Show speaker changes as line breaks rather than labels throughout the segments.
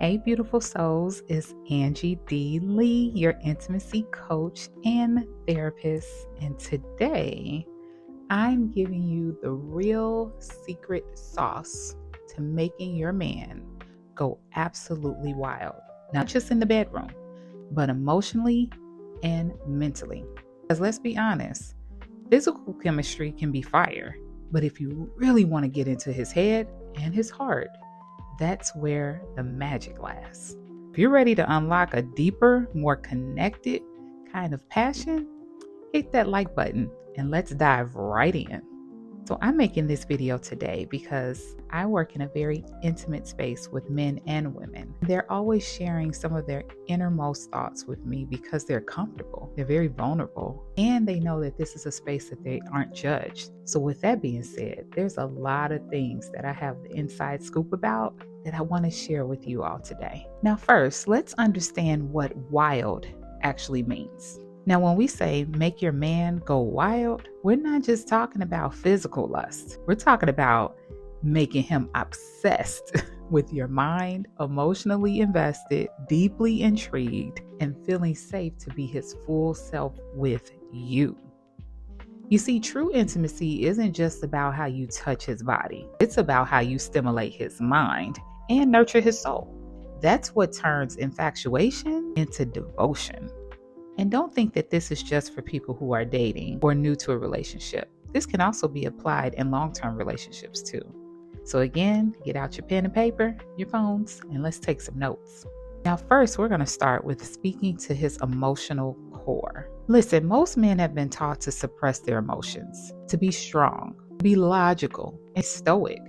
Hey, beautiful souls, it's Angie D. Lee, your intimacy coach and therapist. And today I'm giving you the real secret sauce to making your man go absolutely wild. Not just in the bedroom, but emotionally and mentally. Because let's be honest, physical chemistry can be fire, but if you really want to get into his head and his heart, that's where the magic lies. If you're ready to unlock a deeper, more connected kind of passion, hit that like button and let's dive right in. So I'm making this video today because I work in a very intimate space with men and women. They're always sharing some of their innermost thoughts with me because they're comfortable. They're very vulnerable and they know that this is a space that they aren't judged. So with that being said, there's a lot of things that I have the inside scoop about that I want to share with you all today. Now, first, let's understand what wild actually means. Now, when we say make your man go wild, we're not just talking about physical lust. We're talking about making him obsessed with your mind, emotionally invested, deeply intrigued, and feeling safe to be his full self with you. You see, true intimacy isn't just about how you touch his body. It's about how you stimulate his mind and nurture his soul. That's what turns infatuation into devotion. And don't think that this is just for people who are dating or new to a relationship. This can also be applied in long-term relationships too. So again, get out your pen and paper, your phones, and let's take some notes. Now, first, we're going to start with speaking to his emotional core. Listen, most men have been taught to suppress their emotions, to be strong, be logical, and stoic.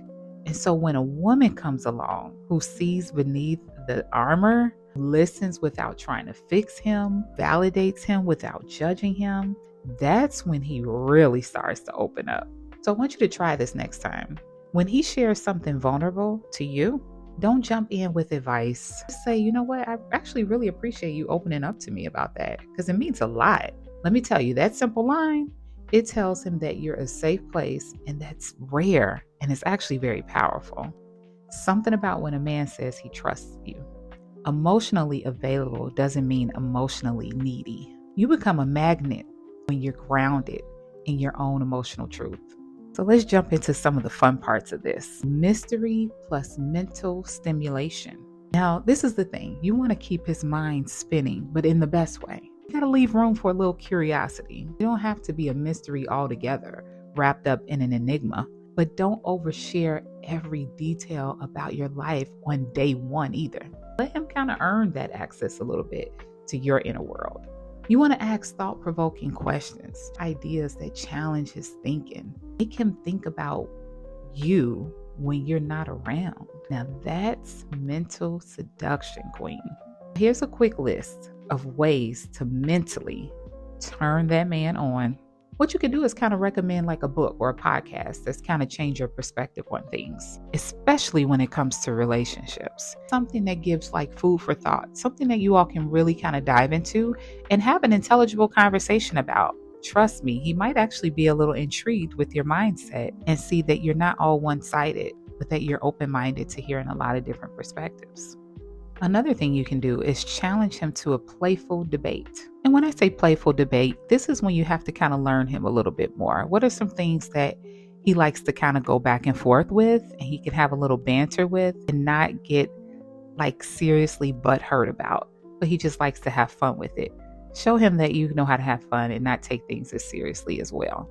And so when a woman comes along who sees beneath the armor, listens without trying to fix him, validates him without judging him, that's when he really starts to open up. So I want you to try this next time. When he shares something vulnerable to you, don't jump in with advice. Just say, you know what, I actually really appreciate you opening up to me about that because it means a lot. Let me tell you, that simple line, it tells him that you're a safe place, and that's rare and it's actually very powerful. Something about when a man says he trusts you. Emotionally available doesn't mean emotionally needy. You become a magnet when you're grounded in your own emotional truth. So let's jump into some of the fun parts of this. Mystery plus mental stimulation. Now, this is the thing. You want to keep his mind spinning, but in the best way. You got to leave room for a little curiosity. You don't have to be a mystery altogether, wrapped up in an enigma. But don't overshare every detail about your life on day one either. Let him kind of earn that access a little bit to your inner world. You want to ask thought-provoking questions, ideas that challenge his thinking. Make him think about you when you're not around. Now that's mental seduction, queen. Here's a quick list of ways to mentally turn that man on. What you can do is kind of recommend like a book or a podcast that's kind of change your perspective on things, especially when it comes to relationships. Something that gives like food for thought, something that you all can really kind of dive into and have an intelligible conversation about. Trust me, he might actually be a little intrigued with your mindset and see that you're not all one-sided, but that you're open-minded to hearing a lot of different perspectives. Another thing you can do is challenge him to a playful debate. And when I say playful debate, this is when you have to kind of learn him a little bit more. What are some things that he likes to kind of go back and forth with and he can have a little banter with and not get like seriously butthurt about, but he just likes to have fun with it. Show him that you know how to have fun and not take things as seriously as well.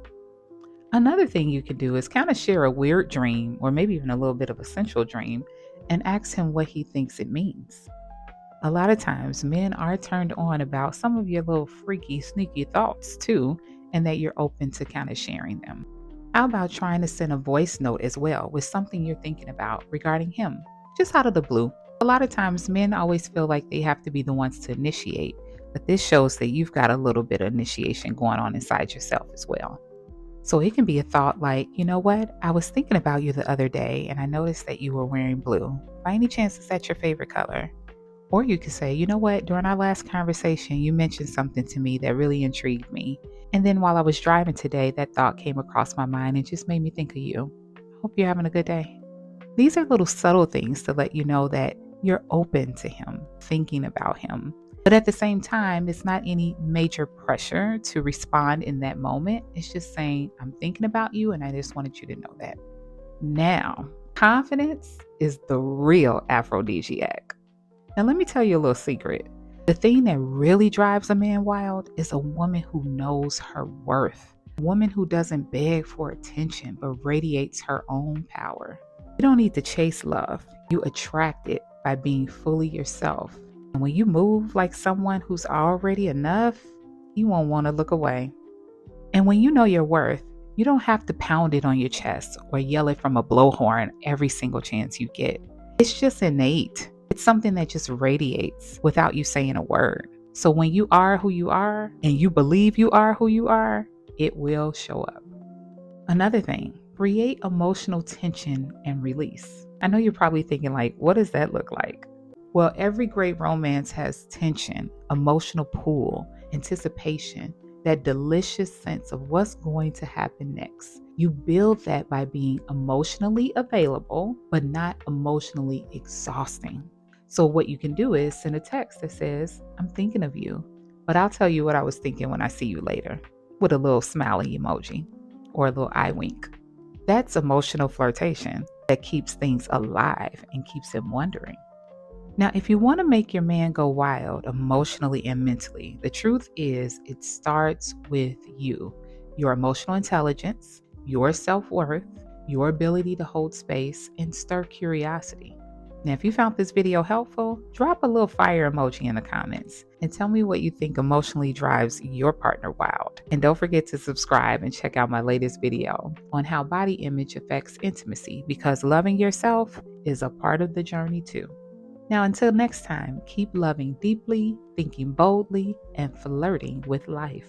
Another thing you can do is kind of share a weird dream or maybe even a little bit of a sensual dream and ask him what he thinks it means. A lot of times men are turned on about some of your little freaky, sneaky thoughts too, and that you're open to kind of sharing them. How about trying to send a voice note as well with something you're thinking about regarding him, just out of the blue? A lot of times men always feel like they have to be the ones to initiate, but this shows that you've got a little bit of initiation going on inside yourself as well. So it can be a thought like, you know what? I was thinking about you the other day and I noticed that you were wearing blue. By any chance, is that your favorite color? Or you could say, you know what? During our last conversation, you mentioned something to me that really intrigued me. And then while I was driving today, that thought came across my mind and just made me think of you. Hope you're having a good day. These are little subtle things to let you know that You're open to him, thinking about him. But at the same time, it's not any major pressure to respond in that moment. It's just saying, I'm thinking about you and I just wanted you to know that. Now, confidence is the real aphrodisiac. Now, let me tell you a little secret. The thing that really drives a man wild is a woman who knows her worth. A woman who doesn't beg for attention but radiates her own power. You don't need to chase love. You attract it by being fully yourself. And when you move like someone who's already enough, you won't want to look away. And when you know your worth, you don't have to pound it on your chest or yell it from a blowhorn every single chance you get. It's just innate. It's something that just radiates without you saying a word. So when you are who you are and you believe you are who you are, it will show up. Another thing, create emotional tension and release. I know you're probably thinking like, what does that look like? Well, every great romance has tension, emotional pull, anticipation, that delicious sense of what's going to happen next. You build that by being emotionally available, but not emotionally exhausting. So what you can do is send a text that says, I'm thinking of you, but I'll tell you what I was thinking when I see you later, with a little smiley emoji or a little eye wink. That's emotional flirtation that keeps things alive and keeps him wondering. Now, if you want to make your man go wild emotionally and mentally, the truth is it starts with you, your emotional intelligence, your self-worth, your ability to hold space and stir curiosity. Now, if you found this video helpful, drop a little fire emoji in the comments and tell me what you think emotionally drives your partner wild. And don't forget to subscribe and check out my latest video on how body image affects intimacy, because loving yourself is a part of the journey too. Now, until next time, keep loving deeply, thinking boldly, and flirting with life.